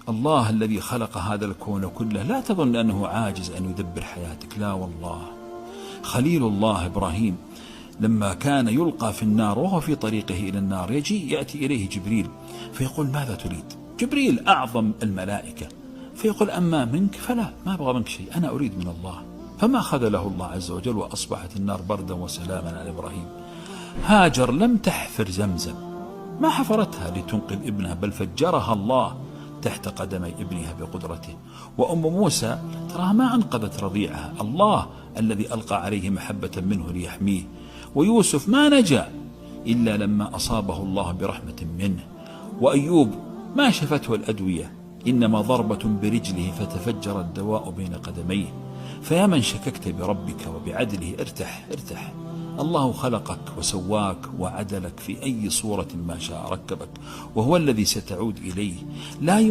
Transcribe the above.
الله الذي خلق هذا الكون كله لا تظن أنه عاجز أن يدبر حياتك، لا والله. خليل الله إبراهيم لما كان يلقى في النار وهو في طريقه إلى النار يأتي إليه جبريل فيقول ماذا تريد؟ جبريل أعظم الملائكة، فيقول أما منك فلا، ما أبغى منك شيء، أنا أريد من الله. فما خذله الله عز وجل وأصبحت النار بردا وسلاما على إبراهيم. هاجر لم تحفر زمزم، ما حفرتها لتنقذ ابنها، بل فجرها الله تحت قدمي ابنها بقدرته. وأم موسى تراها ما أنقذت رضيعها، الله الذي ألقى عليه محبة منه ليحميه. ويوسف ما نجا إلا لما أصابه الله برحمة منه. وأيوب ما شفته الأدوية، إنما ضربة برجله فتفجر الدواء بين قدميه. فيا من شككت بربك وبعدله ارتح ارتح، الله خلقك وسواك وعدلك في أي صورة ما شاء ركبك، وهو الذي ستعود إليه. لا